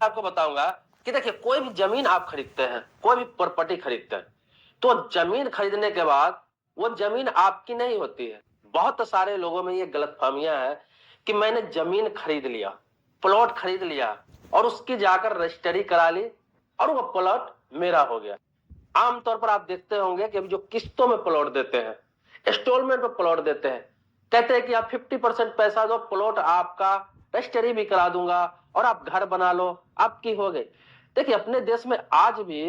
आपको बताऊंगा कि देखिए, कोई भी जमीन आप खरीदते हैं, कोई भी प्रॉपर्टी खरीदते हैं, तो जमीन खरीदने के बाद वो जमीन आपकी नहीं होती है। बहुत सारे लोगों में ये गलतफहमियां है कि मैंने जमीन खरीद लिया, प्लॉट खरीद लिया और उसकी जाकर रजिस्ट्री करा ली और वो प्लॉट मेरा हो गया। आमतौर पर आप देखते होंगे कि अभी जो किस्तों में प्लॉट देते हैं, इंस्टॉलमेंट में प्लॉट देते हैं, कहते हैं कि आप 50% पैसा दो, प्लॉट आपका, रजिस्ट्री भी करा दूंगा और आप घर बना लो, आपकी हो गई। देखिए, अपने देश में आज भी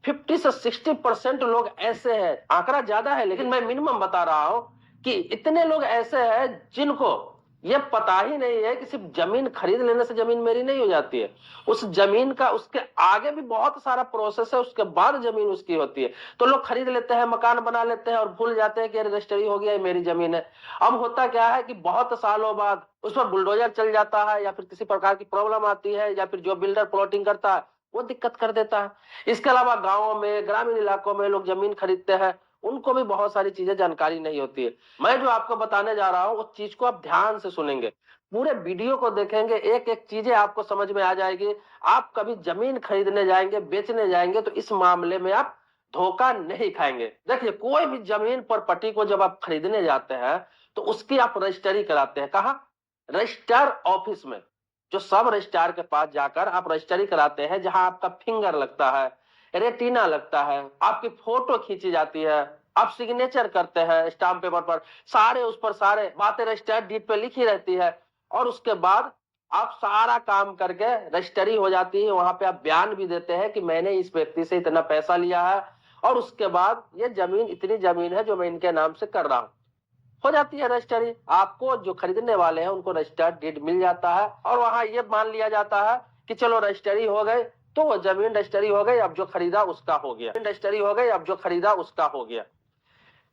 50 से 60% लोग ऐसे हैं, आंकड़ा ज्यादा है लेकिन मैं मिनिमम बता रहा हूं कि इतने लोग ऐसे हैं जिनको ये पता ही नहीं है कि सिर्फ जमीन खरीद लेने से जमीन मेरी नहीं हो जाती है। उस जमीन का उसके आगे भी बहुत सारा प्रोसेस है, उसके बाद जमीन उसकी होती है। तो लोग खरीद लेते हैं, मकान बना लेते हैं और भूल जाते हैं कि रजिस्ट्री हो गया, ये मेरी जमीन है। अब होता क्या है कि बहुत सालों बाद उस पर बुलडोजर चल जाता है या फिर किसी प्रकार की प्रॉब्लम आती है या फिर जो बिल्डर प्लॉटिंग करता है वो दिक्कत कर देता है। इसके अलावा गांवों में, ग्रामीण इलाकों में लोग जमीन खरीदते हैं, उनको भी बहुत सारी चीजें जानकारी नहीं होती है। मैं जो आपको बताने जा रहा हूं उस चीज को आप ध्यान से सुनेंगे, पूरे वीडियो को देखेंगे, एक एक चीजें आपको समझ में आ जाएगी। आप कभी जमीन खरीदने जाएंगे, बेचने जाएंगे तो इस मामले में आप धोखा नहीं खाएंगे। देखिए, कोई भी जमीन प्रॉपर्टी को जब आप खरीदने जाते हैं तो उसकी आप रजिस्ट्री कराते हैं। कहाँ? रजिस्टर ऑफिस में। जो सब रजिस्ट्रार के पास जाकर आप रजिस्ट्री कराते हैं, जहां आपका फिंगर लगता है, रेटिना लगता है, आपकी फोटो खींची जाती है, आप सिग्नेचर करते हैं स्टाम्प पेपर पर, सारे उस पर सारे बातें रजिस्टर्ड डीड पे लिखी रहती है और उसके बाद आप सारा काम करके रजिस्ट्री हो जाती है। वहां पे आप बयान भी देते हैं कि मैंने इस व्यक्ति से इतना पैसा लिया है और उसके बाद ये जमीन, इतनी जमीन है जो मैं इनके नाम से कर रहा हूं। हो जाती है रजिस्ट्री। आपको जो खरीदने वाले हैं उनको रजिस्टर्ड डीड मिल जाता है और वहां ये मान लिया जाता है कि चलो रजिस्ट्री हो गई, तो वो जमीन रजिस्ट्री हो गई, अब जो खरीदा उसका हो गया, रजिस्ट्री हो गई, अब जो खरीदा उसका हो गया।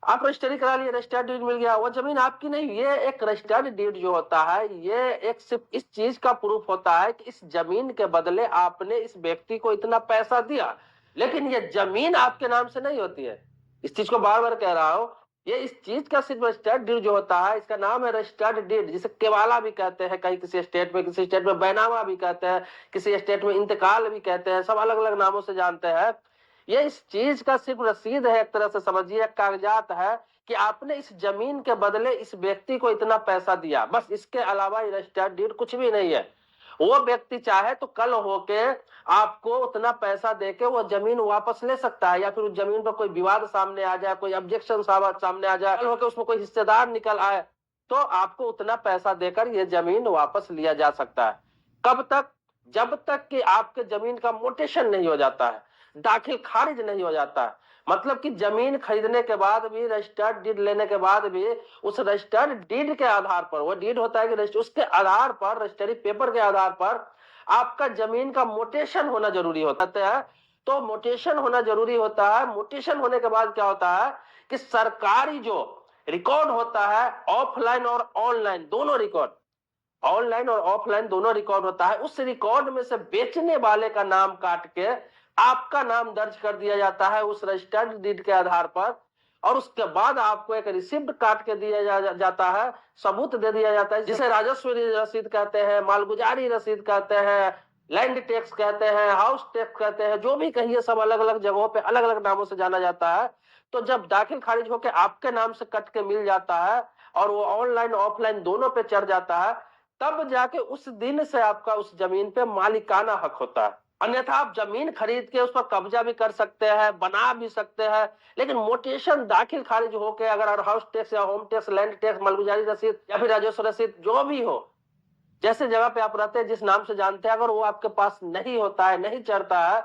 आप रजिस्ट्री करा लिए, रजिस्टर्ड डीड मिल गया, वो जमीन आपकी नहीं। ये एक रजिस्टर्ड डीड जो होता है, ये एक सिर्फ इस चीज का प्रूफ होता है कि इस जमीन के बदले आपने इस व्यक्ति को इतना पैसा दिया, लेकिन ये जमीन आपके नाम से नहीं होती है। इस चीज को बार बार कह रहा हूं, ये इस चीज का सिर्फ रजिस्टर्ड डीड जो होता है, इसका नाम है रजिस्टर्ड डीड, जिसे केवाला भी कहते हैं कहीं किसी स्टेट में, किसी स्टेट में बैनामा भी कहते हैं, किसी स्टेट में इंतकाल भी कहते हैं, सब अलग अलग नामों से जानते हैं। ये इस चीज का सिर्फ रसीद है, एक तरह से समझिए, कागजात है कि आपने इस जमीन के बदले इस व्यक्ति को इतना पैसा दिया, बस। इसके अलावा रजिस्टर्ड डीड कुछ भी नहीं है। वो व्यक्ति चाहे तो कल होके आपको उतना पैसा देके वो जमीन वापस ले सकता है, या फिर उस जमीन पर कोई विवाद सामने आ जाए, कोई ऑब्जेक्शन सामने आ जाए, कल होके उसमें कोई हिस्सेदार निकल आए, तो आपको उतना पैसा देकर ये जमीन वापस लिया जा सकता है। कब तक? जब तक कि आपके जमीन का मोटेशन नहीं हो जाता है, दाखिल खारिज नहीं हो जाता है। मतलब कि जमीन खरीदने के बाद भी, रजिस्टर्ड डीड लेने के बाद भी, उस रजिस्टर्ड डीड के आधार पर, वो डीड होता है कि उसके आधार पर, रजिस्ट्री पेपर के आधार पर आपका जमीन का मोटेशन होना जरूरी होता है। तो मोटेशन होना जरूरी होता है। मोटेशन होने के बाद क्या होता है कि सरकारी जो रिकॉर्ड होता है, ऑफलाइन और ऑनलाइन दोनों रिकॉर्ड, ऑनलाइन और ऑफलाइन दोनों रिकॉर्ड होता है, उस रिकॉर्ड में से बेचने वाले का नाम काट के आपका नाम दर्ज कर दिया जाता है उस रजिस्टर्ड डीड के आधार पर, और उसके बाद आपको एक रिसिप्ट काट के दिया जाता है, सबूत दे दिया जाता है, जिसे राजस्व रसीद कहते हैं, मालगुजारी रसीद कहते हैं, लैंड टैक्स कहते हैं, हाउस टैक्स कहते हैं, जो भी कहिए, सब अलग अलग जगहों पे अलग अलग नामों से जाना जाता है। तो जब दाखिल खारिज होकर आपके नाम से कट के मिल जाता है और वो ऑनलाइन ऑफलाइन दोनों पे चढ़ जाता है, तब जाके उस दिन से आपका उस जमीन पे मालिकाना हक होता है। अन्यथा आप जमीन खरीद के उस पर कब्जा भी कर सकते हैं, बना भी सकते हैं, लेकिन मोटेशन दाखिल खारिज होके अगर हाउस टैक्स या होम टैक्स, लैंड टैक्स, मालगुजारी रसीद या फिर राजस्व रसीद जो भी हो, जैसे जगह पे आप रहते हैं, जिस नाम से जानते हैं, अगर वो आपके पास नहीं होता है, नहीं चढ़ता है,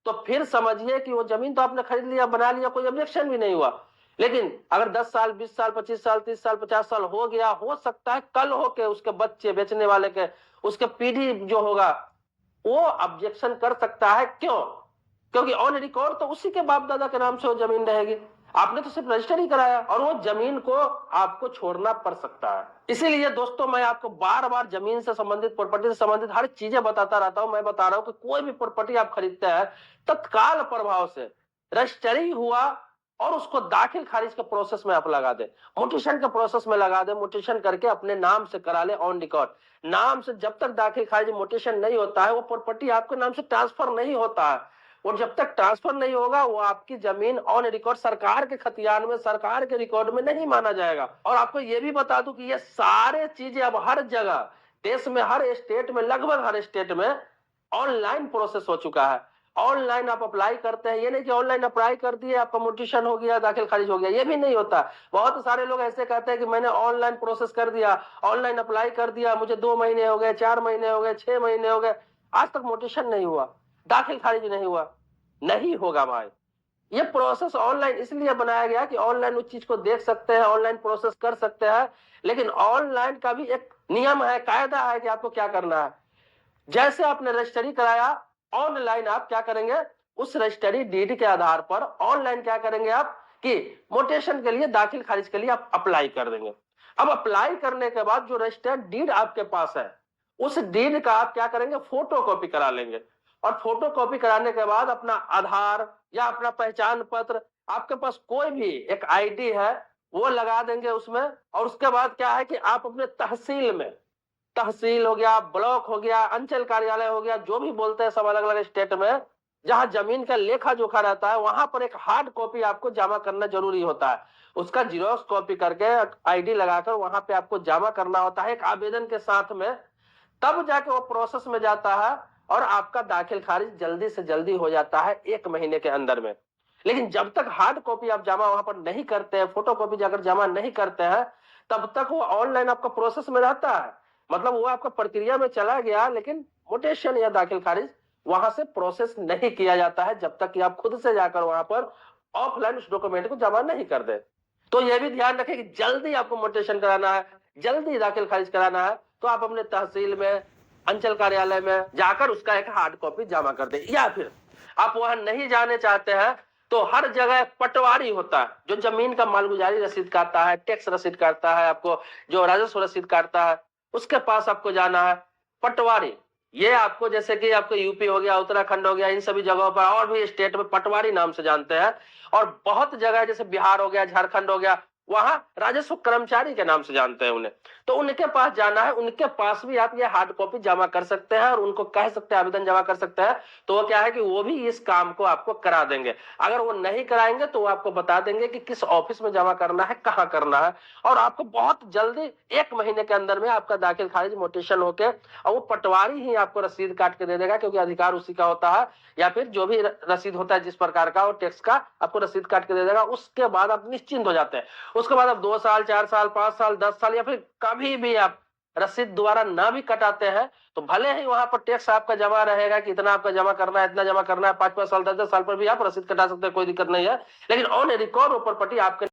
तो फिर समझिए कि वो जमीन तो आपने खरीद लिया, बना लिया, कोई ऑब्जेक्शन भी नहीं हुआ। लेकिन अगर 10 साल, 20 साल, 25 साल, 30 साल, 50 साल हो गया, हो सकता है कल होके उसके बच्चे, बेचने वाले के, उसके पीढ़ी जो होगा, वो ऑब्जेक्शन कर सकता है। क्यों? क्योंकि ऑन रिकॉर्ड तो उसी के बाप दादा के नाम से वो जमीन रहेगी, आपने तो सिर्फ रजिस्टर ही कराया, और वो जमीन को आपको छोड़ना पड़ सकता है। इसीलिए दोस्तों, मैं आपको बार बार जमीन से संबंधित, प्रॉपर्टी से संबंधित हर चीजें बताता रहता हूं। मैं बता रहा हूं कि कोई भी प्रॉपर्टी आप खरीदते हैं, तत्काल प्रभाव से रजिस्ट्री हुआ और उसको दाखिल खारिज के प्रोसेस में आप लगा दे, मोटिशन के प्रोसेस में लगा दे, मोटिशन करके अपने नाम से करा ले ऑन रिकॉर्ड। नाम से जब तक दाखिल खारिज मोटिशन नहीं होता है, वो प्रॉपर्टी आपके नाम से ट्रांसफर नहीं होता है। और जब तक ट्रांसफर नहीं होगा, वो आपकी जमीन ऑन रिकॉर्ड सरकार के खतियान में, सरकार के रिकॉर्ड में नहीं माना जाएगा। और आपको ये भी बता दूं कि ये सारे चीजें अब हर जगह, देश में हर स्टेट में, लगभग हर स्टेट में ऑनलाइन प्रोसेस हो चुका है। ऑनलाइन आप अप्लाई करते हैं, ये नहीं कि ऑनलाइन अप्लाई कर दिए आपका मोटिशन हो गया, दाखिल खारिज हो गया, ये भी नहीं होता। बहुत सारे लोग ऐसे कहते हैं कि मैंने ऑनलाइन प्रोसेस कर दिया, ऑनलाइन अप्लाई कर दिया, मुझे 2 महीने हो गए, 4 महीने हो गए, 6 महीने हो गए, आज तक मोटिशन नहीं हुआ, दाखिल खारिज नहीं हुआ। नहीं होगा भाई। ये प्रोसेस ऑनलाइन इसलिए बनाया गया कि ऑनलाइन उस चीज को देख सकते हैं, ऑनलाइन प्रोसेस कर सकते हैं। लेकिन ऑनलाइन का भी एक नियम है, कायदा है कि आपको क्या करना है। जैसे आपने रजिस्ट्री कराया, ऑनलाइन आप क्या करेंगे, उस रजिस्ट्री डीड के आधार पर ऑनलाइन क्या करेंगे आप कि मोटेशन के लिए, दाखिल खारिज के लिए आप अप्लाई कर देंगे। अब अप्लाई करने के बाद जो रजिस्टर्ड डीड आपके पास है, उस डीड का आप क्या करेंगे, फोटो कॉपी करा लेंगे। और फोटो कॉपी कराने के बाद अपना आधार या अपना पहचान पत्र, आपके पास कोई भी एक आईडी है, वो लगा देंगे उसमें। और उसके बाद क्या है कि आप अपने तहसील में, तहसील हो गया, ब्लॉक हो गया, अंचल कार्यालय हो गया, जो भी बोलते हैं सब अलग अलग स्टेट में, जहां जमीन का लेखा जोखा रहता है, वहां पर एक हार्ड कॉपी आपको जमा करना जरूरी होता है। उसका जीरोक्स कॉपी करके आईडी लगाकर वहां पे आपको जमा करना होता है एक आवेदन के साथ में। तब जाके वो प्रोसेस में जाता है और आपका दाखिल खारिज जल्दी से जल्दी हो जाता है 1 महीने के अंदर में। लेकिन जब तक हार्ड कॉपी आप जमा वहां पर नहीं करते हैं, फोटो कॉपी जाकर जमा नहीं करते हैं, तब तक वो ऑनलाइन आपका प्रोसेस में रहता है। मतलब वो आपका प्रक्रिया में चला गया, लेकिन मोटेशन या दाखिल खारिज वहां से प्रोसेस नहीं किया जाता है जब तक कि आप खुद से जाकर वहां पर ऑफलाइन उस डॉक्यूमेंट को जमा नहीं कर दे। तो यह भी ध्यान रखें कि जल्दी आपको मोटेशन कराना है, जल्दी दाखिल खारिज कराना है, तो आप अपने तहसील में, अंचल कार्यालय में जाकर उसका एक हार्ड कॉपी जमा कर दे। या फिर आप वहां नहीं जाने चाहते हैं, तो हर जगह पटवारी होता है जो जमीन का मालगुजारी रसीद काटता है, टैक्स रसीद काटता है, आपको जो राजस्व रसीद काटता है, उसके पास आपको जाना है। पटवारी, ये आपको जैसे कि आपको यूपी हो गया, उत्तराखंड हो गया, इन सभी जगहों पर और भी स्टेट में पटवारी नाम से जानते हैं। और बहुत जगह जैसे बिहार हो गया, झारखंड हो गया, वहां राजस्व कर्मचारी के नाम से जानते हैं उन्हें। तो उनके पास जाना है, उनके पास भी आप ये हार्ड कॉपी जमा कर सकते हैं और उनको कह सकते हैं, आवेदन जमा कर सकते हैं। तो वो क्या है कि वो भी इस काम को आपको करा देंगे। अगर वो नहीं कराएंगे तो वो आपको बता देंगे कि किस ऑफिस में जमा करना है, कहाँ करना है। और आपको बहुत जल्दी 1 महीने के अंदर में आपका दाखिल खारिज मोटेशन होके, और वो पटवारी ही आपको रसीद काट के दे देगा, क्योंकि अधिकार उसी का होता है। या फिर जो भी रसीद होता है जिस प्रकार का, और टैक्स का आपको रसीद काट के दे देगा। उसके बाद आप निश्चिंत हो जाते हैं। उसके बाद आप 2 साल, 4 साल, 5 साल, 10 साल, या फिर कभी भी आप रसीद दोबारा ना भी कटाते हैं, तो भले ही वहां पर टैक्स आपका जमा रहेगा कि इतना आपका जमा करना है, इतना जमा करना है, 5-5 साल, 10-10 साल पर भी आप रसीद कटा सकते हैं, कोई दिक्कत नहीं है। लेकिन ऑन रिकॉर्ड वो प्रॉपर्टी आपके